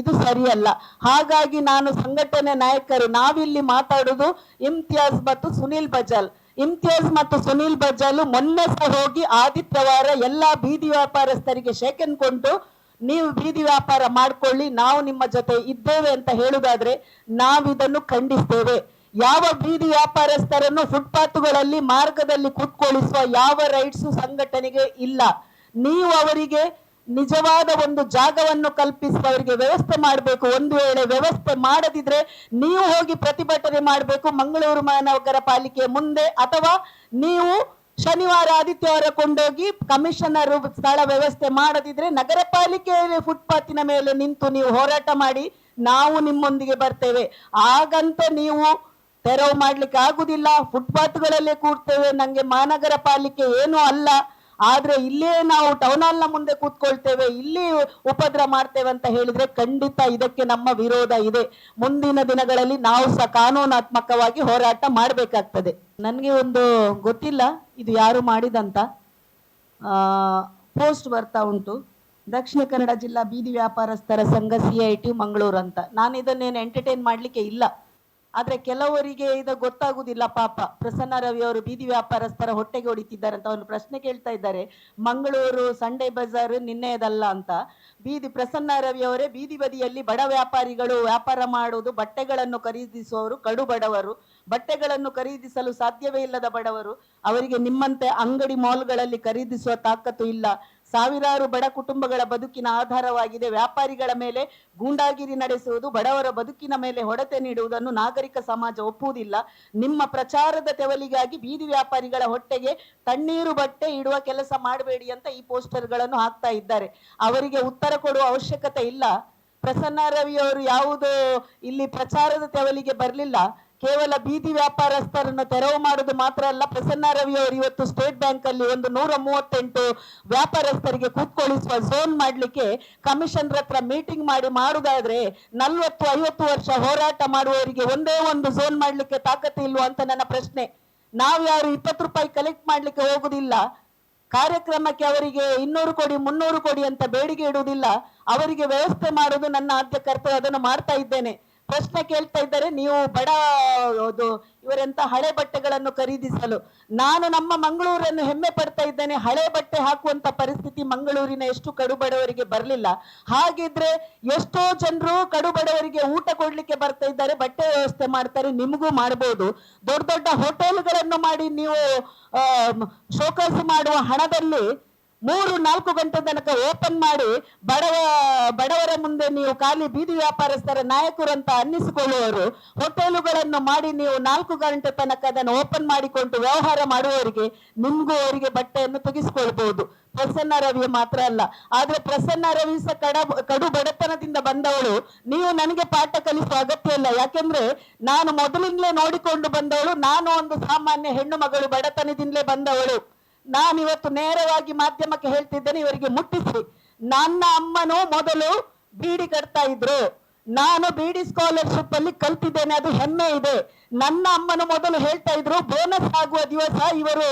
ಇದು ಸರಿಯಲ್ಲ. ಹಾಗಾಗಿ ನಾನು ಸಂಘಟನೆ ನಾಯಕರು ನಾವಿಲ್ಲಿ ಮಾತಾಡುದು ಇಮ್ತಿಯಾಜ್ ಮತ್ತು ಸುನಿಲ್ ಬಜಾಲ್. ಇಮ್ತಿಯಾಜ್ ಮತ್ತು ಸುನಿಲ್ ಬಜಾಲ್ ಮೊನ್ನೆ ಸಹ ಹೋಗಿ ಆದಿತ್ಯವಾರ ಎಲ್ಲಾ ಬೀದಿ ವ್ಯಾಪಾರಸ್ಥರಿಗೆ ಶೇಕನ್ ಕೊಂಡು ನೀವು ಬೀದಿ ವ್ಯಾಪಾರ ಮಾಡ್ಕೊಳ್ಳಿ, ನಾವು ನಿಮ್ಮ ಜೊತೆ ಇದ್ದೇವೆ ಅಂತ ಹೇಳುವುದಾದ್ರೆ ನಾವಿದನ್ನು ಖಂಡಿಸ್ತೇವೆ. ಯಾವ ಬೀದಿ ವ್ಯಾಪಾರಸ್ಥರನ್ನು ಫುಟ್ಪಾತ್ಗಳಲ್ಲಿ ಮಾರ್ಗದಲ್ಲಿ ಕೂತ್ಕೊಳ್ಳಿಸುವ ಯಾವ ರೈಟ್ಸ್ ಸಂಘಟನೆಗೆ ಇಲ್ಲ. ನೀವು ಅವರಿಗೆ ನಿಜವಾದ ಒಂದು ಜಾಗವನ್ನು ಕಲ್ಪಿಸಿ ಅವರಿಗೆ ವ್ಯವಸ್ಥೆ ಮಾಡಬೇಕು. ಒಂದು ವೇಳೆ ವ್ಯವಸ್ಥೆ ಮಾಡದಿದ್ರೆ ನೀವು ಹೋಗಿ ಪ್ರತಿಭಟನೆ ಮಾಡಬೇಕು ಮಂಗಳೂರು ಮಹಾನಗರ ಪಾಲಿಕೆ ಮುಂದೆ, ಅಥವಾ ನೀವು ಶನಿವಾರ ಆದಿತ್ಯವಾರ ಕೊಂಡೋಗಿ ಕಮಿಷನರ್ ಸ್ಥಳ ವ್ಯವಸ್ಥೆ ಮಾಡದಿದ್ರೆ ನಗರ ಪಾಲಿಕೆಯಲ್ಲಿ ಫುಟ್ಪಾತಿನ ಮೇಲೆ ನಿಂತು ನೀವು ಹೋರಾಟ ಮಾಡಿ, ನಾವು ನಿಮ್ಮೊಂದಿಗೆ ಬರ್ತೇವೆ. ಹಾಗಂತ ನೀವು ತೆರವು ಮಾಡ್ಲಿಕ್ಕೆ ಆಗುದಿಲ್ಲ, ಫುಟ್ಪಾತ್ಗಳಲ್ಲೇ ಕೂರ್ತೇವೆ, ನಂಗೆ ಮಹಾನಗರ ಪಾಲಿಕೆ ಏನೂ ಅಲ್ಲ, ಆದ್ರೆ ಇಲ್ಲೇ ನಾವು ಟೌನ್ ಹಾಲ್ ನ ಮುಂದೆ ಕೂತ್ಕೊಳ್ತೇವೆ, ಇಲ್ಲಿ ಉಪದ್ರ ಮಾಡ್ತೇವೆ ಅಂತ ಹೇಳಿದ್ರೆ ಖಂಡಿತ ಇದಕ್ಕೆ ನಮ್ಮ ವಿರೋಧ ಇದೆ. ಮುಂದಿನ ದಿನಗಳಲ್ಲಿ ನಾವು ಸಹ ಕಾನೂನಾತ್ಮಕವಾಗಿ ಹೋರಾಟ ಮಾಡಬೇಕಾಗ್ತದೆ. ನನಗೆ ಒಂದು ಗೊತ್ತಿಲ್ಲ ಇದು ಯಾರು ಮಾಡಿದಂತ ಪೋಸ್ಟ್ ಬರ್ತಾ ಉಂಟು, ದಕ್ಷಿಣ ಕನ್ನಡ ಜಿಲ್ಲಾ ಬೀದಿ ವ್ಯಾಪಾರಸ್ಥರ ಸಂಘ CIT ಮಂಗಳೂರು ಅಂತ. ನಾನು ಇದನ್ನೇನು ಎಂಟರ್ಟೈನ್ ಮಾಡ್ಲಿಕ್ಕೆ ಇಲ್ಲ, ಆದ್ರೆ ಕೆಲವರಿಗೆ ಇದು ಗೊತ್ತಾಗುದಿಲ್ಲ. ಪಾಪ ಪ್ರಸನ್ನ ರವಿ ಅವರು ಬೀದಿ ವ್ಯಾಪಾರಸ್ಥರ ಹೊಟ್ಟೆಗೆ ಹೊಡಿತಿದ್ದಾರೆ ಅಂತ ಒಂದು ಪ್ರಶ್ನೆ ಕೇಳ್ತಾ ಇದ್ದಾರೆ. ಮಂಗಳೂರು ಸಂಡೇ ಬಜಾರ್ ನಿನ್ನೆದಲ್ಲ ಅಂತ. ಪ್ರಸನ್ನ ರವಿ ಅವರೇ ಬೀದಿ ಬದಿಯಲ್ಲಿ ಬಡ ವ್ಯಾಪಾರಿಗಳು ವ್ಯಾಪಾರ ಮಾಡುವುದು, ಬಟ್ಟೆಗಳನ್ನು ಖರೀದಿಸುವವರು ಕಡು ಬಡವರು, ಬಟ್ಟೆಗಳನ್ನು ಖರೀದಿಸಲು ಸಾಧ್ಯವೇ ಇಲ್ಲದ ಬಡವರು. ಅವರಿಗೆ ನಿಮ್ಮಂತೆ ಅಂಗಡಿ ಮಾಲ್ಗಳಲ್ಲಿ ಖರೀದಿಸುವ ತಾಕತ್ತು ಇಲ್ಲ. ಸಾವಿರಾರು ಬಡ ಕುಟುಂಬಗಳ ಬದುಕಿನ ಆಧಾರವಾಗಿದೆ. ವ್ಯಾಪಾರಿಗಳ ಮೇಲೆ ಗೂಂಡಾಗಿರಿ ನಡೆಸುವುದು, ಬಡವರ ಬದುಕಿನ ಮೇಲೆ ಹೊಡೆತ ನೀಡುವುದನ್ನು ನಾಗರಿಕ ಸಮಾಜ ಒಪ್ಪುವುದಿಲ್ಲ. ನಿಮ್ಮ ಪ್ರಚಾರದ ತೆವಲಿಗಾಗಿ ಬೀದಿ ವ್ಯಾಪಾರಿಗಳ ಹೊಟ್ಟೆಗೆ ತಣ್ಣೀರು ಬಟ್ಟೆ ಇಡುವ ಕೆಲಸ ಮಾಡಬೇಡಿ ಅಂತ ಈ ಪೋಸ್ಟರ್ಗಳನ್ನು ಹಾಕ್ತಾ ಇದ್ದಾರೆ. ಅವರಿಗೆ ಉತ್ತರ ಕೊಡುವ ಅವಶ್ಯಕತೆ ಇಲ್ಲ. ಪ್ರಸನ್ನ ರವಿ ಅವರು ಯಾವುದೋ ಇಲ್ಲಿ ಪ್ರಚಾರದ ತೆವಲಿಗೆ ಬರಲಿಲ್ಲ, ಕೇವಲ ಬೀದಿ ವ್ಯಾಪಾರಸ್ಥರನ್ನು ತೆರವು ಮಾಡುವುದು ಮಾತ್ರ ಅಲ್ಲ. ಪ್ರಸನ್ನ ರವಿ ಅವರು ಇವತ್ತು ಸ್ಟೇಟ್ ಬ್ಯಾಂಕ್ ಅಲ್ಲಿ ಒಂದು 138 ವ್ಯಾಪಾರಸ್ಥರಿಗೆ ಕೂತ್ಕೊಳ್ಳಿಸುವ ಝೋನ್ ಮಾಡ್ಲಿಕ್ಕೆ ಕಮಿಷನರ್ ಹತ್ರ ಮೀಟಿಂಗ್ ಮಾಡುವುದಾದ್ರೆ 40-50 ವರ್ಷ ಹೋರಾಟ ಮಾಡುವವರಿಗೆ ಒಂದೇ ಒಂದು ಝೋನ್ ಮಾಡ್ಲಿಕ್ಕೆ ತಾಕತ್ತು ಇಲ್ವಾ ಅಂತ ನನ್ನ ಪ್ರಶ್ನೆ. ನಾವು ಯಾರು 20 ರೂಪಾಯಿ ಕಲೆಕ್ಟ್ ಮಾಡ್ಲಿಕ್ಕೆ ಹೋಗುದಿಲ್ಲ, ಕಾರ್ಯಕ್ರಮಕ್ಕೆ ಅವರಿಗೆ 200 ಕೊಡಿ 300 ಕೊಡಿ ಅಂತ ಬೇಡಿಕೆ ಇಡುವುದಿಲ್ಲ. ಅವರಿಗೆ ವ್ಯವಸ್ಥೆ ಮಾಡುವುದು ನನ್ನ ಆದ್ಯ ಕರ್ತವ್ಯ, ಅದನ್ನು ಮಾಡ್ತಾ ಇದ್ದೇನೆ. ಪ್ರಶ್ನೆ ಕೇಳ್ತಾ ಇದ್ದಾರೆ, ನೀವು ಬಡ ಇವರೆಂತ ಹಳೆ ಬಟ್ಟೆಗಳನ್ನು ಖರೀದಿಸಲು. ನಾನು ನಮ್ಮ ಮಂಗಳೂರನ್ನು ಹೆಮ್ಮೆ ಪಡ್ತಾ ಇದ್ದೇನೆ. ಹಳೆ ಬಟ್ಟೆ ಹಾಕುವಂತ ಪರಿಸ್ಥಿತಿ ಮಂಗಳೂರಿನ ಎಷ್ಟು ಕಡು ಬಡವರಿಗೆ ಬರಲಿಲ್ಲ. ಹಾಗಿದ್ರೆ ಎಷ್ಟೋ ಜನರು ಕಡು ಬಡವರಿಗೆ ಊಟ ಕೊಡ್ಲಿಕ್ಕೆ ಬರ್ತಾ ಇದ್ದಾರೆ, ಬಟ್ಟೆ ವ್ಯವಸ್ಥೆ ಮಾಡ್ತಾರೆ. ನಿಮಗೂ ಮಾಡಬಹುದು. ದೊಡ್ಡ ದೊಡ್ಡ ಹೋಟೆಲ್ಗಳನ್ನು ಮಾಡಿ ನೀವು ಶೋಕಾಸು ಮಾಡುವ ಹಣದಲ್ಲಿ 3-4 ಗಂಟೆ ತನಕ ಓಪನ್ ಮಾಡಿ ಬಡವರ ಮುಂದೆ ನೀವು ಖಾಲಿ ಬೀದಿ ವ್ಯಾಪಾರಸ್ಥರ ನಾಯಕರು ಅಂತ ಅನ್ನಿಸಿಕೊಳ್ಳುವವರು ಹೋಟೆಲುಗಳನ್ನು ಮಾಡಿ ನೀವು 4 ಗಂಟೆ ತನಕ ಅದನ್ನು ಓಪನ್ ಮಾಡಿಕೊಂಡು ವ್ಯವಹಾರ ಮಾಡುವವರಿಗೆ ನಿಮ್ಗೂ ಅವರಿಗೆ ಬಟ್ಟೆಯನ್ನು ತೆಗೆಸಿಕೊಳ್ಬಹುದು. ಪ್ರಸನ್ನ ರವಿ ಮಾತ್ರ ಅಲ್ಲ. ಆದ್ರೆ ಪ್ರಸನ್ನ ರವಿ ಸಹ ಕಡು ಬಡತನದಿಂದ ಬಂದವಳು. ನೀವು ನನಗೆ ಪಾಠ ಕಲಿಸುವ ಅಗತ್ಯ ಇಲ್ಲ, ಯಾಕೆಂದ್ರೆ ನಾನು ಮೊದಲಿಂದಲೇ ನೋಡಿಕೊಂಡು ಬಂದವಳು. ನಾನು ಒಂದು ಸಾಮಾನ್ಯ ಹೆಣ್ಣು ಮಗಳು, ಬಡತನದಿಂದಲೇ ಬಂದವಳು. ನಾನಿವತ್ತು ನೇರವಾಗಿ ಮಾಧ್ಯಮಕ್ಕೆ ಹೇಳ್ತಿದ್ದೇನೆ, ಇವರಿಗೆ ಮುಟ್ಟಿಸಿ. ನನ್ನ ಅಮ್ಮನು ಮೊದಲು ಬೀಡಿ ಕಟ್ತಾ ಇದ್ರು, ನಾನು ಬೀಡಿ ಸ್ಕಾಲರ್ಶಿಪ್ ಅಲ್ಲಿ ಕಲ್ತಿದ್ದೇನೆ, ಅದು ಹೆಮ್ಮೆ ಇದೆ. ನನ್ನ ಅಮ್ಮನು ಮೊದಲು ಹೇಳ್ತಾ ಇದ್ರು, ಬೋನಸ್ ಆಗುವ ದಿವಸ ಇವರು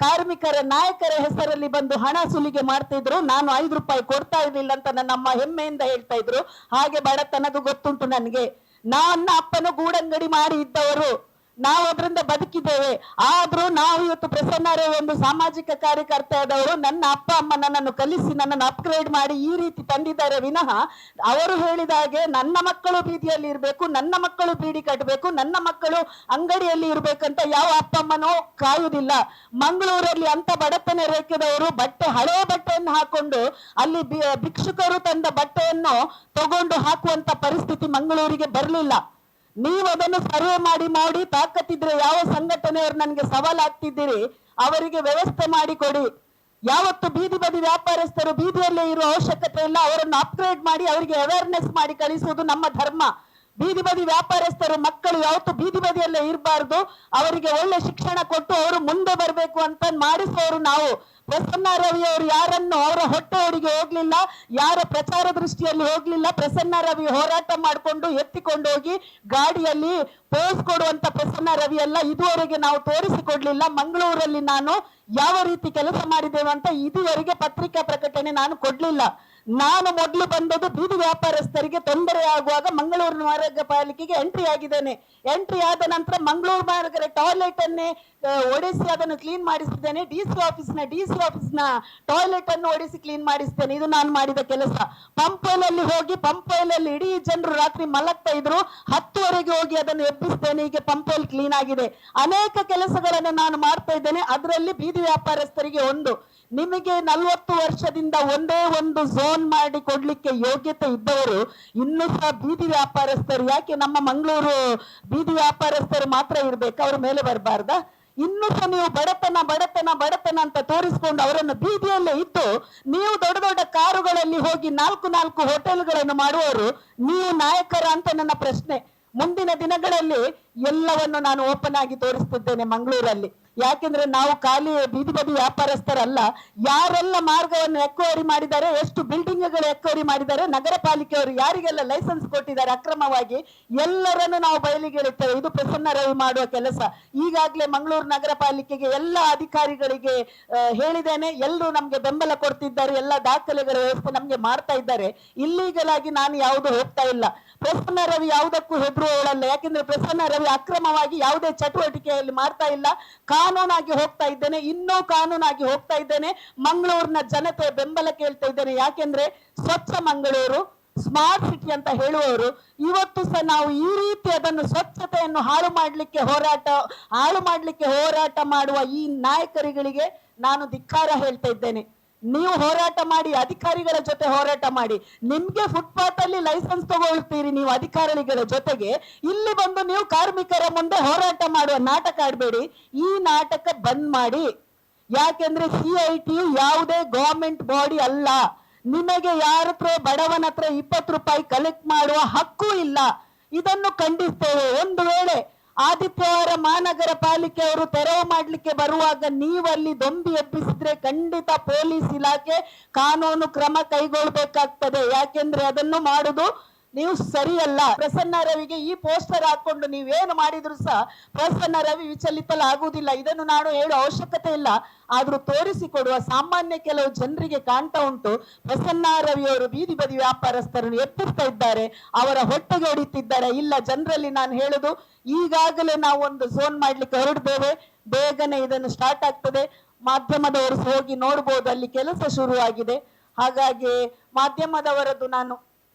ಕಾರ್ಮಿಕರ ನಾಯಕರ ಹೆಸರಲ್ಲಿ ಬಂದು ಹಣ ಸುಲಿಗೆ ಮಾಡ್ತಿದ್ರು, ನಾನು 5 ರೂಪಾಯಿ ಕೊಡ್ತಾ ಇರ್ಲಿಲ್ಲ ಅಂತ ನನ್ನ ಅಮ್ಮ ಹೆಮ್ಮೆಯಿಂದ ಹೇಳ್ತಾ ಇದ್ರು. ಹಾಗೆ ಬಡತನದು ಗೊತ್ತುಂಟು ನನಗೆ. ನನ್ನ ಅಪ್ಪನು ಗೂಡಂಗಡಿ ಮಾಡಿ ಇದ್ದವರು, ನಾವು ಅದರಿಂದ ಬದುಕಿದ್ದೇವೆ. ಆದ್ರೂ ನಾವು ಇವತ್ತು ಪ್ರಸನ್ನರೇ ಒಂದು ಸಾಮಾಜಿಕ ಕಾರ್ಯಕರ್ತೆ ಆದವರು. ನನ್ನ ಅಪ್ಪ ಅಮ್ಮ ನನ್ನನ್ನು ಕಲಿಸಿ ನನ್ನನ್ನು ಅಪ್ಗ್ರೇಡ್ ಮಾಡಿ ಈ ರೀತಿ ತಂದಿದ್ದಾರೆ ವಿನಃ ಅವರು ಹೇಳಿದ ಹಾಗೆ ನನ್ನ ಮಕ್ಕಳು ಬೀದಿಯಲ್ಲಿ ಇರಬೇಕು, ನನ್ನ ಮಕ್ಕಳು ಬೀಡಿ ಕಟ್ಟಬೇಕು, ನನ್ನ ಮಕ್ಕಳು ಅಂಗಡಿಯಲ್ಲಿ ಇರ್ಬೇಕಂತ ಯಾವ ಅಪ್ಪ ಅಮ್ಮನೂ ಕಾಯುವುದಿಲ್ಲ. ಮಂಗಳೂರಲ್ಲಿ ಅಂತ ಬಡತನ ರೇಖೆದವರು ಹಳೆ ಬಟ್ಟೆಯನ್ನು ಹಾಕೊಂಡು ಅಲ್ಲಿ ಭಿಕ್ಷುಕರು ತಂದ ಬಟ್ಟೆಯನ್ನು ತಗೊಂಡು ಹಾಕುವಂತ ಪರಿಸ್ಥಿತಿ ಮಂಗಳೂರಿಗೆ ಬರಲಿಲ್ಲ. ನೀವು ಅದನ್ನು ಸರ್ವೆ ಮಾಡಿ ತಾಕತ್ತಿದ್ರೆ ಯಾವ ಸಂಘಟನೆಯವರು ನನಗೆ ಸವಾಲಾಗ್ತಿದ್ದೀರಿ ಅವರಿಗೆ ವ್ಯವಸ್ಥೆ ಮಾಡಿ ಕೊಡಿ. ಯಾವತ್ತು ಬೀದಿ ಬದಿ ವ್ಯಾಪಾರಸ್ಥರು ಬೀದಿಯಲ್ಲೇ ಇರುವ ಅವಶ್ಯಕತೆ ಇಲ್ಲ, ಅವರನ್ನು ಅಪ್ಗ್ರೇಡ್ ಮಾಡಿ ಅವರಿಗೆ ಅವೇರ್ನೆಸ್ ಮಾಡಿ ಕಳಿಸುವುದು ನಮ್ಮ ಧರ್ಮ. ಬೀದಿ ಬದಿ ವ್ಯಾಪಾರಸ್ಥರು ಮಕ್ಕಳು ಯಾವತ್ತು ಬೀದಿ ಬದಿಯಲ್ಲೇ ಇರಬಾರ್ದು, ಅವರಿಗೆ ಒಳ್ಳೆ ಶಿಕ್ಷಣ ಕೊಟ್ಟು ಅವರು ಮುಂದೆ ಬರಬೇಕು ಅಂತ ಮಾಡಿಸುವವರು ನಾವು. ಪ್ರಸನ್ನ ರವಿ ಅವರು ಯಾರನ್ನು ಅವರ ಹೊಟ್ಟೆಯವರಿಗೆ ಹೋಗ್ಲಿಲ್ಲ, ಯಾರ ಪ್ರಚಾರ ದೃಷ್ಟಿಯಲ್ಲಿ ಹೋಗ್ಲಿಲ್ಲ. ಪ್ರಸನ್ನ ರವಿ ಹೋರಾಟ ಮಾಡಿಕೊಂಡು ಎತ್ತಿಕೊಂಡು ಹೋಗಿ ಗಾಡಿಯಲ್ಲಿ ಪೋಸ್ ಕೊಡುವಂತ ಪ್ರಸನ್ನ ರವಿ ಅಲ್ಲ. ಇದುವರೆಗೆ ನಾವು ತೋರಿಸಿಕೊಡ್ಲಿಲ್ಲ. ಮಂಗಳೂರಲ್ಲಿ ನಾನು ಯಾವ ರೀತಿ ಕೆಲಸ ಮಾಡಿದ್ದೇವೆ ಅಂತ ಇದುವರೆಗೆ ಪತ್ರಿಕಾ ಪ್ರಕಟಣೆ ನಾನು ಕೊಡ್ಲಿಲ್ಲ. ನಾನು ಮೊದಲು ಬಂದದ್ದು ಬೀದಿ ವ್ಯಾಪಾರಸ್ಥರಿಗೆ ತೊಂದರೆ ಆಗುವಾಗ ಮಂಗಳೂರು ಮಹಾನಗರ ಪಾಲಿಕೆಗೆ ಎಂಟ್ರಿ ಆಗಿದ್ದೇನೆ. ಎಂಟ್ರಿ ಆದ ನಂತರ ಮಂಗಳೂರು ಮಹಾನಗರ ಟಾಯ್ಲೆಟ್ ಅನ್ನೇ ಒಡೆಸಿ ಅದನ್ನು ಕ್ಲೀನ್ ಮಾಡಿಸಿದ್ದೇನೆ. ಡಿಸಿ ಆಫೀಸ್ನ ಟಾಯ್ಲೆಟ್ ಅನ್ನು ಒಡೆಸಿ ಕ್ಲೀನ್ ಮಾಡಿಸ್ತೇನೆ. ಇದು ನಾನು ಮಾಡಿದ ಕೆಲಸ. ಪಂಪೋಲಲ್ಲಿ ಹೋಗಿ ಪಂಪೋಲಲ್ಲಿ ಇಡೀ ಜನರು ರಾತ್ರಿ ಮಲಗ್ತಾ ಇದ್ರು, 10ವರೆಗೆ ಹೋಗಿ ಅದನ್ನು ಎಬ್ಬಿಸ್ತೇನೆ. ಈಗ ಪಂಪೋಲ್ ಕ್ಲೀನ್ ಆಗಿದೆ. ಅನೇಕ ಕೆಲಸಗಳನ್ನು ನಾನು ಮಾಡ್ತಾ ಇದ್ದೇನೆ. ಅದರಲ್ಲಿ ಬೀದಿ ವ್ಯಾಪಾರಸ್ಥರಿಗೆ ನಿಮಗೆ 40 ವರ್ಷದಿಂದ ಒಂದೇ ಒಂದು ಝೋನ್ ಮಾಡಿ ಕೊಡ್ಲಿಕ್ಕೆ ಯೋಗ್ಯತೆ ಇದ್ದವರು ಇನ್ನೂ ಸಹ ಬೀದಿ ವ್ಯಾಪಾರಸ್ಥರು ಯಾಕೆ ನಮ್ಮ ಮಂಗಳೂರು ಬೀದಿ ವ್ಯಾಪಾರಸ್ಥರು ಮಾತ್ರ ಇರ್ಬೇಕು, ಅವ್ರ ಮೇಲೆ ಬರಬಾರ್ದ? ಇನ್ನೂ ಸಹ ನೀವು ಬಡತನ ಅಂತ ತೋರಿಸ್ಕೊಂಡು ಅವರನ್ನು ಬೀದಿಯಲ್ಲೇ ಇದ್ದು ನೀವು ದೊಡ್ಡ ದೊಡ್ಡ ಕಾರುಗಳಲ್ಲಿ ಹೋಗಿ 4 ಹೋಟೆಲ್ಗಳನ್ನು ಮಾಡುವವರು ನೀವು ನಾಯಕರ ಅಂತ ನನ್ನ ಪ್ರಶ್ನೆ. ಮುಂದಿನ ದಿನಗಳಲ್ಲಿ ಎಲ್ಲವನ್ನು ನಾನು ಓಪನ್ ಆಗಿ ತೋರಿಸ್ತಿದ್ದೇನೆ ಮಂಗಳೂರಲ್ಲಿ. ಯಾಕೆಂದ್ರೆ ನಾವು ಖಾಲಿ ಬೀದಿ ಬದಿ ವ್ಯಾಪಾರಸ್ಥರಲ್ಲ. ಯಾರೆಲ್ಲ ಮಾರ್ಗವನ್ನು ಎಕ್ವೈರಿ ಮಾಡಿದ್ದಾರೆ, ಎಷ್ಟು ಬಿಲ್ಡಿಂಗ್ಗಳು ಎಕ್ವೈರಿ ಮಾಡಿದ್ದಾರೆ, ನಗರ ಪಾಲಿಕೆಯವರು ಯಾರಿಗೆಲ್ಲ ಲೈಸೆನ್ಸ್ ಕೊಟ್ಟಿದ್ದಾರೆ ಅಕ್ರಮವಾಗಿ, ಎಲ್ಲರನ್ನು ನಾವು ಬಯಲಿಗೆ ಇಡುತ್ತೇವೆ. ಇದು ಪ್ರಸನ್ನ ರವಿ ಮಾಡುವ ಕೆಲಸ. ಈಗಾಗಲೇ ಮಂಗಳೂರು ನಗರ ಪಾಲಿಕೆಗೆ ಎಲ್ಲ ಅಧಿಕಾರಿಗಳಿಗೆ ಹೇಳಿದ್ದೇನೆ. ಎಲ್ಲರೂ ನಮ್ಗೆ ಬೆಂಬಲ ಕೊಡ್ತಿದ್ದಾರೆ. ಎಲ್ಲ ದಾಖಲೆಗಳ ವ್ಯವಸ್ಥೆ ನಮ್ಗೆ ಮಾಡ್ತಾ ಇದ್ದಾರೆ. ಇಲ್ಲೀಗಲ್ ಆಗಿ ನಾನು ಯಾವುದು ಹೋಗ್ತಾ ಇಲ್ಲ. ಪ್ರಸನ್ನ ರವಿ ಯಾವುದಕ್ಕೂ ಹೆದರುವವಳಲ್ಲ. ಯಾಕೆಂದ್ರೆ ಪ್ರಸನ್ನ ರವಿ ಅಕ್ರಮವಾಗಿ ಯಾವುದೇ ಚಟುವಟಿಕೆಯಲ್ಲಿ ಮಾಡ್ತಾ ಇಲ್ಲ. ಕಾನೂನಾಗಿ ಹೋಗ್ತಾ ಇದ್ದೇನೆ, ಇನ್ನೂ ಕಾನೂನಾಗಿ ಹೋಗ್ತಾ ಇದ್ದೇನೆ. ಮಂಗಳೂರಿನ ಜನತೆ ಬೆಂಬಲ ಕೇಳ್ತಾ ಇದ್ದೇನೆ. ಯಾಕೆಂದ್ರೆ ಸ್ವಚ್ಛ ಮಂಗಳೂರು, ಸ್ಮಾರ್ಟ್ ಸಿಟಿ ಅಂತ ಹೇಳುವವರು ಇವತ್ತು ಸಹ ನಾವು ಈ ರೀತಿ ಅದನ್ನು ಸ್ವಚ್ಛತೆಯನ್ನು ಹಾಳು ಮಾಡ್ಲಿಕ್ಕೆ ಹೋರಾಟ ಮಾಡುವ ಈ ನಾಯಕರುಗಳಿಗೆ ನಾನು ಧಿಕ್ಕಾರ ಹೇಳ್ತಾ ಇದ್ದೇನೆ. ನೀವು ಹೋರಾಟ ಮಾಡಿ, ಅಧಿಕಾರಿಗಳ ಜೊತೆ ಹೋರಾಟ ಮಾಡಿ. ನಿಮ್ಗೆ ಫುಟ್ಪಾತ್ ಅಲ್ಲಿ ಲೈಸೆನ್ಸ್ ತಗೊಳ್ತೀರಿ ನೀವು ಅಧಿಕಾರಿಗಳ ಜೊತೆಗೆ, ಇಲ್ಲಿ ಬಂದು ನೀವು ಕಾರ್ಮಿಕರ ಮುಂದೆ ಹೋರಾಟ ಮಾಡುವ ನಾಟಕ ಆಡಬೇಡಿ. ಈ ನಾಟಕ ಬಂದ್ ಮಾಡಿ. ಯಾಕೆಂದ್ರೆ CIT ಯಾವುದೇ ಗವರ್ಮೆಂಟ್ ಬಾಡಿ ಅಲ್ಲ. ನಿಮಗೆ ಯಾರ ಹತ್ರ ಬಡವನ ಹತ್ರ 20 ರೂಪಾಯಿ ಕಲೆಕ್ಟ್ ಮಾಡುವ ಹಕ್ಕು ಇಲ್ಲ. ಇದನ್ನು ಖಂಡಿಸ್ತೇವೆ. ಒಂದು ವೇಳೆ ಆದಿತ್ಯವಾರ ಮಹಾನಗರ ಪಾಲಿಕೆಯವರು ತೆರವು ಮಾಡ್ಲಿಕ್ಕೆ ಬರುವಾಗ ನೀವಲ್ಲಿ ದೊಂಬಿ ಎಬ್ಬಿಸಿದ್ರೆ ಖಂಡಿತ ಪೊಲೀಸ್ ಇಲಾಖೆ ಕಾನೂನು ಕ್ರಮ ಕೈಗೊಳ್ಳಬೇಕಾಗ್ತದೆ. ಯಾಕೆಂದ್ರೆ ಅದನ್ನು ಮಾಡುದು ನೀವು ಸರಿಯಲ್ಲ. ಪ್ರಸನ್ನ ರವಿಗೆ ಈ ಪೋಸ್ಟರ್ ಹಾಕೊಂಡು ನೀವೇನು ಮಾಡಿದ್ರು ಸಹ ಪ್ರಸನ್ನ ರವಿ ವಿಚಲಿತಲಾಗುವುದಿಲ್ಲ. ಇದನ್ನು ನಾನು ಹೇಳುವ ಅವಶ್ಯಕತೆ ಇಲ್ಲ. ಆದ್ರೂ ತೋರಿಸಿಕೊಡುವ ಸಾಮಾನ್ಯ ಕೆಲವು ಜನರಿಗೆ ಕಾಣ್ತಾ ಉಂಟು, ಪ್ರಸನ್ನ ರವಿಯವರು ಬೀದಿ ಬದಿ ವ್ಯಾಪಾರಸ್ಥರನ್ನು ಎತ್ತಿರ್ತಾ ಇದ್ದಾರೆ, ಅವರ ಹೊಟ್ಟೆಗೆ ಹೊಡಿತಿದ್ದಾರೆ. ಇಲ್ಲ, ಜನರಲ್ಲಿ ನಾನು ಹೇಳುದು, ಈಗಾಗಲೇ ನಾವು ಒಂದು ಝೋನ್ ಮಾಡ್ಲಿಕ್ಕೆ ಹೊರಡ್ತೇವೆ. ಬೇಗನೆ ಇದನ್ನು ಸ್ಟಾರ್ಟ್ ಆಗ್ತದೆ. ಮಾಧ್ಯಮದವರು ಹೋಗಿ ನೋಡ್ಬೋದು, ಅಲ್ಲಿ ಕೆಲಸ ಶುರುವಾಗಿದೆ. ಹಾಗಾಗಿ ಮಾಧ್ಯಮದವರದ್ದು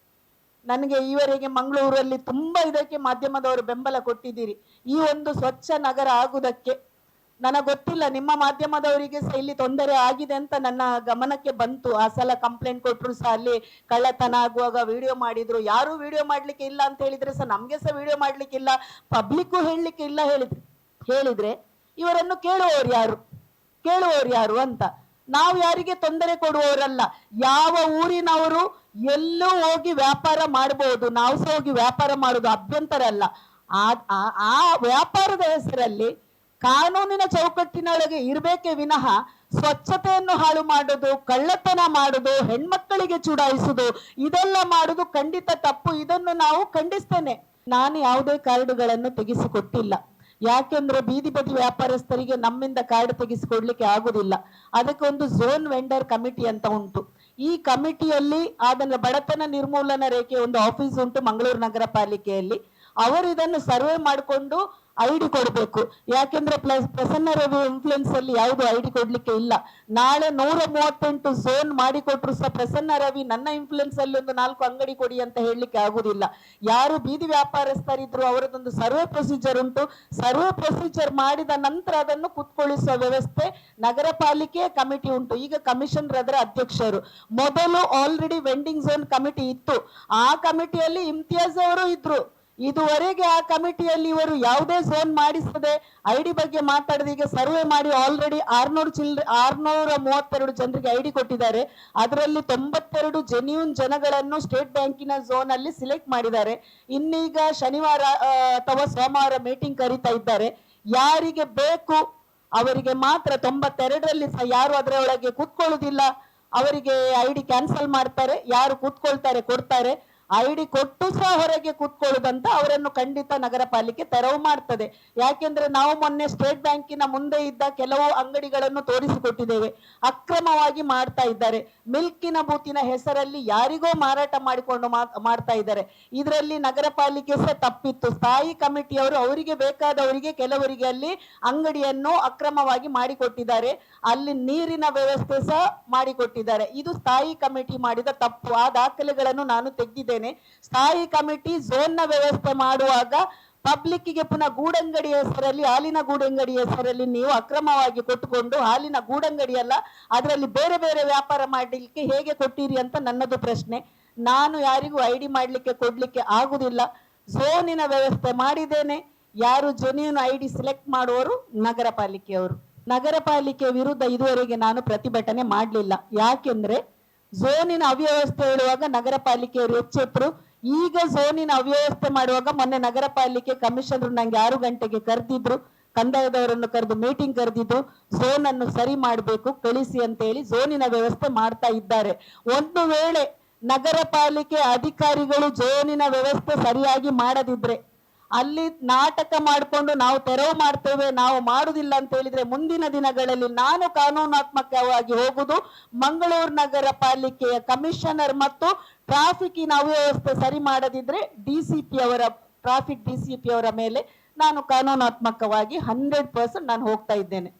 ನನಗೆ ಈವರೆಗೆ ಮಂಗಳೂರಲ್ಲಿ ತುಂಬಾ ಇದಕ್ಕೆ ಮಾಧ್ಯಮದವರು ಬೆಂಬಲ ಕೊಟ್ಟಿದ್ದೀರಿ. ಈ ಒಂದು ಸ್ವಚ್ಛ ನಗರ ಆಗುವುದಕ್ಕೆ ನನಗೆ ಗೊತ್ತಿಲ್ಲ, ನಿಮ್ಮ ಮಾಧ್ಯಮದವರಿಗೆ ಸಹ ಇಲ್ಲಿ ತೊಂದರೆ ಆಗಿದೆ ಅಂತ ನನ್ನ ಗಮನಕ್ಕೆ ಬಂತು. ಆ ಸಲ ಕಂಪ್ಲೇಂಟ್ ಕೊಟ್ಟರು ಸಹ ಅಲ್ಲಿ ಕಳ್ಳತನ ಆಗುವಾಗ ವಿಡಿಯೋ ಮಾಡಿದ್ರು. ಯಾರು ವಿಡಿಯೋ ಮಾಡ್ಲಿಕ್ಕೆ ಇಲ್ಲ ಅಂತ ಹೇಳಿದ್ರೆ ಸಹ ನಮ್ಗೆ ಸಹ ವಿಡಿಯೋ ಮಾಡ್ಲಿಕ್ಕಿಲ್ಲ, ಪಬ್ಲಿಕ್ಕು ಹೇಳಲಿಕ್ಕೆ ಇಲ್ಲ ಹೇಳಿದ್ರೆ ಇವರನ್ನು ಕೇಳುವವರು ಯಾರು ಅಂತ. ನಾವು ಯಾರಿಗೆ ತೊಂದರೆ ಕೊಡುವವರಲ್ಲ. ಯಾವ ಊರಿನವರು ಎಲ್ಲೂ ಹೋಗಿ ವ್ಯಾಪಾರ ಮಾಡಬಹುದು, ನಾವು ಸಹ ಹೋಗಿ ವ್ಯಾಪಾರ ಮಾಡುದು ಅಭ್ಯಂತರ ಅಲ್ಲ. ಆ ವ್ಯಾಪಾರದ ಹೆಸರಲ್ಲಿ ಕಾನೂನಿನ ಚೌಕಟ್ಟಿನೊಳಗೆ ಇರಬೇಕೇ ವಿನಃ ಸ್ವಚ್ಛತೆಯನ್ನು ಹಾಳು ಮಾಡುದು, ಕಳ್ಳತನ ಮಾಡುದು, ಹೆಣ್ಮಕ್ಕಳಿಗೆ ಚುಡಾಯಿಸುದು, ಇದೆಲ್ಲ ಮಾಡುದು ಖಂಡಿತ ತಪ್ಪು. ಇದನ್ನು ನಾವು ಖಂಡಿಸ್ತೇನೆ. ನಾನು ಯಾವುದೇ ಕಾರ್ಡುಗಳನ್ನು ತೆಗೆಸಿಕೊಟ್ಟಿಲ್ಲ. ಯಾಕೆಂದ್ರೆ ಬೀದಿ ಬದಿ ವ್ಯಾಪಾರಸ್ಥರಿಗೆ ನಮ್ಮಿಂದ ಕಾರ್ಡ್ ತೆಗೆಸಿಕೊಡ್ಲಿಕ್ಕೆ ಆಗುದಿಲ್ಲ. ಅದಕ್ಕೆ ಒಂದು ಝೋನ್ ವೆಂಡರ್ ಕಮಿಟಿ ಅಂತ ಉಂಟು. ಈ ಕಮಿಟಿಯಲ್ಲಿ ಅದನ್ನ ಬಡತನ ನಿರ್ಮೂಲನಾ ರೇಖೆ ಒಂದು ಆಫೀಸ್ ಉಂಟು ಮಂಗಳೂರು ನಗರ ಪಾಲಿಕೆಯಲ್ಲಿ. ಅವರು ಇದನ್ನು ಸರ್ವೆ ಮಾಡಿಕೊಂಡು ID ಕೊಡ್ಬೇಕು. ಯಾಕೆಂದ್ರೆ ಪ್ರಸನ್ನ ರವಿ ಇನ್ಫ್ಲುಯೆನ್ಸ್ ಅಲ್ಲಿ ಯಾವುದು ID ಕೊಡ್ಲಿಕ್ಕೆ ಇಲ್ಲ. ನಾಳೆ 138 ಝೋನ್ ಮಾಡಿಕೊಟ್ರು ಸಹ ಪ್ರಸನ್ನ ರವಿ ನನ್ನ ಇನ್ಫ್ಲುಯೆನ್ಸ್ ಅಲ್ಲಿ ಒಂದು 4 ಅಂಗಡಿ ಕೊಡಿ ಅಂತ ಹೇಳಲಿಕ್ಕೆ ಆಗುದಿಲ್ಲ. ಯಾರು ಬೀದಿ ವ್ಯಾಪಾರಸ್ಥರಿದ್ರು ಅವರದೊಂದು ಸರ್ವೆ ಪ್ರೊಸೀಜರ್ ಉಂಟು. ಸರ್ವೆ ಪ್ರೊಸೀಜರ್ ಮಾಡಿದ ನಂತರ ಅದನ್ನು ಕುತ್ಕೊಳ್ಳಿಸುವ ವ್ಯವಸ್ಥೆ ನಗರ ಪಾಲಿಕೆ ಕಮಿಟಿ ಉಂಟು. ಈಗ ಕಮಿಷನರ್ ಅದರ ಅಧ್ಯಕ್ಷರು. ಮೊದಲು ಆಲ್ರೆಡಿ ವೆಂಡಿಂಗ್ ಝೋನ್ ಕಮಿಟಿ ಇತ್ತು. ಆ ಕಮಿಟಿಯಲ್ಲಿ ಇಮ್ತಿಯಾಜ್ ಅವರು ಇದ್ರು. ಇದುವರೆಗೆ ಆ ಕಮಿಟಿಯಲ್ಲಿ ಇವರು ಯಾವುದೇ ಝೋನ್ ಮಾಡಿಸದೆ ID ಬಗ್ಗೆ ಮಾತಾಡದೆ ಈಗ ಸರ್ವೆ ಮಾಡಿ ಆಲ್ರೆಡಿ 632 ಜನರಿಗೆ ID ಕೊಟ್ಟಿದ್ದಾರೆ. ಅದರಲ್ಲಿ 92 ಜೆನ್ಯೂನ್ ಜನಗಳನ್ನು ಸ್ಟೇಟ್ ಬ್ಯಾಂಕಿನ ಝೋನ್ ಅಲ್ಲಿ ಸಿಲೆಕ್ಟ್ ಮಾಡಿದ್ದಾರೆ. ಇನ್ನೀಗ ಶನಿವಾರ ಅಥವಾ ಸೋಮವಾರ ಮೀಟಿಂಗ್ ಕರೀತಾ ಇದ್ದಾರೆ. ಯಾರಿಗೆ ಬೇಕು ಅವರಿಗೆ ಮಾತ್ರ 92ರಲ್ಲಿ ಸಹ ಯಾರು ಅದರೊಳಗೆ ಕೂತ್ಕೊಳ್ಳುವುದಿಲ್ಲ, ಅವರಿಗೆ ಐಡಿ ಕ್ಯಾನ್ಸಲ್ ಮಾಡ್ತಾರೆ, ಯಾರು ಕೂತ್ಕೊಳ್ತಾರೆ ಕೊಡ್ತಾರೆ. ಐಡಿ ಕೊಟ್ಟು ಸಹ ಹೊರಗೆ ಕೂತ್ಕೊಳ್ಳುದಂತ ಅವರನ್ನು ಖಂಡಿತ ನಗರ ಪಾಲಿಕೆ ತೆರವು ಮಾಡ್ತದೆ. ಯಾಕೆಂದ್ರೆ ನಾವು ಮೊನ್ನೆ ಸ್ಟೇಟ್ ಬ್ಯಾಂಕಿನ ಮುಂದೆ ಇದ್ದ ಕೆಲವು ಅಂಗಡಿಗಳನ್ನು ತೋರಿಸಿಕೊಟ್ಟಿದ್ದೇವೆ, ಅಕ್ರಮವಾಗಿ ಮಾಡ್ತಾ ಇದ್ದಾರೆ. ಮಿಲ್ಕಿನ ಬೂತಿನ ಹೆಸರಲ್ಲಿ ಯಾರಿಗೋ ಮಾರಾಟ ಮಾಡಿಕೊಂಡು ಮಾಡ್ತಾ ಇದ್ದಾರೆ. ಇದರಲ್ಲಿ ನಗರ ಪಾಲಿಕೆ ಸಹ ತಪ್ಪಿತ್ತು. ಸ್ಥಾಯಿ ಕಮಿಟಿಯವರು ಅವರಿಗೆ ಬೇಕಾದವರಿಗೆ ಕೆಲವರಿಗೆ ಅಲ್ಲಿ ಅಂಗಡಿಯನ್ನು ಅಕ್ರಮವಾಗಿ ಮಾಡಿಕೊಟ್ಟಿದ್ದಾರೆ, ಅಲ್ಲಿ ನೀರಿನ ವ್ಯವಸ್ಥೆ ಸಹ ಮಾಡಿಕೊಟ್ಟಿದ್ದಾರೆ. ಇದು ಸ್ಥಾಯಿ ಕಮಿಟಿ ಮಾಡಿದ ತಪ್ಪು. ಆ ದಾಖಲೆಗಳನ್ನು ನಾನು ತೆಗೆದಿದ್ದೇನೆ. ಸ್ಥಾಯಿ ಕಮಿಟಿ ಝೋನ್ನ ವ್ಯವಸ್ಥೆ ಮಾಡುವಾಗ ಪಬ್ಲಿಕ್ಕಿಗೆ ಪುನಃ ಗೂಡಂಗಡಿ ಹೆಸರಲ್ಲಿ, ಹಾಲಿನ ಗೂಡಂಗಡಿ ಹೆಸರಲ್ಲಿ ನೀವು ಅಕ್ರಮವಾಗಿ ಕೊಟ್ಟುಕೊಂಡು ಹಾಲಿನ ಗೂಡಂಗಡಿ ಅಲ್ಲ, ಅದರಲ್ಲಿ ಬೇರೆ ಬೇರೆ ವ್ಯಾಪಾರ ಮಾಡಲಿಕ್ಕೆ ಹೇಗೆ ಕೊಟ್ಟಿರಿ ಅಂತ ನನ್ನದು ಪ್ರಶ್ನೆ. ನಾನು ಯಾರಿಗೂ ಐಡಿ ಮಾಡಲಿಕ್ಕೆ ಕೊಡ್ಲಿಕ್ಕೆ ಆಗುದಿಲ್ಲ. ಝೋನಿನ ವ್ಯವಸ್ಥೆ ಮಾಡಿದ್ದೇನೆ. ಯಾರು ಜೆನ್ಯೂನ್ ಐಡಿ ಸಿಲೆಕ್ಟ್ ಮಾಡುವವರು ನಗರ ಪಾಲಿಕೆಯವರು. ನಗರ ಪಾಲಿಕೆ ವಿರುದ್ಧ ಇದುವರೆಗೆ ನಾನು ಪ್ರತಿಭಟನೆ ಮಾಡಲಿಲ್ಲ. ಯಾಕೆಂದ್ರೆ ಝೋನಿನ ಅವ್ಯವಸ್ಥೆ ಹೇಳುವಾಗ ನಗರ ಪಾಲಿಕೆಯವರು ಎಚ್ಚೆತ್ತರು. ಈಗ ಝೋನಿನ ಅವ್ಯವಸ್ಥೆ ಮಾಡುವಾಗ ಮೊನ್ನೆ ನಗರ ಪಾಲಿಕೆ ಕಮಿಷನರ್ ನಂಗೆ 6 ಗಂಟೆಗೆ ಕರೆದಿದ್ರು, ಕಂದಾಯದವರನ್ನು ಕರೆದು ಮೀಟಿಂಗ್ ಕರೆದಿದ್ದು, ಝೋನ್ ಅನ್ನು ಸರಿ ಮಾಡಬೇಕು ಕಳಿಸಿ ಅಂತ ಹೇಳಿ ಝೋನಿನ ವ್ಯವಸ್ಥೆ ಮಾಡ್ತಾ ಇದ್ದಾರೆ. ಒಂದು ವೇಳೆ ನಗರ ಪಾಲಿಕೆ ಅಧಿಕಾರಿಗಳು ಝೋನಿನ ವ್ಯವಸ್ಥೆ ಸರಿಯಾಗಿ ಮಾಡದಿದ್ರೆ, ಅಲ್ಲಿ ನಾಟಕ ಮಾಡಿಕೊಂಡು ನಾವು ತೆರವು ಮಾಡ್ತೇವೆ, ನಾವು ಮಾಡುದಿಲ್ಲ ಅಂತ ಹೇಳಿದ್ರೆ, ಮುಂದಿನ ದಿನಗಳಲ್ಲಿ ನಾನು ಕಾನೂನಾತ್ಮಕವಾಗಿ ಹೋಗುದು ಮಂಗಳೂರು ನಗರ ಪಾಲಿಕೆಯ ಕಮಿಷನರ್ ಮತ್ತು ಟ್ರಾಫಿಕ್ಕಿನ ಅವ್ಯವಸ್ಥೆ ಸರಿ ಮಾಡದಿದ್ರೆ ಡಿಸಿಪಿ ಅವರ, ಟ್ರಾಫಿಕ್ ಡಿಸಿಪಿ ಅವರ ಮೇಲೆ ನಾನು ಕಾನೂನಾತ್ಮಕವಾಗಿ 100% ನಾನು ಹೋಗ್ತಾ ಇದ್ದೇನೆ.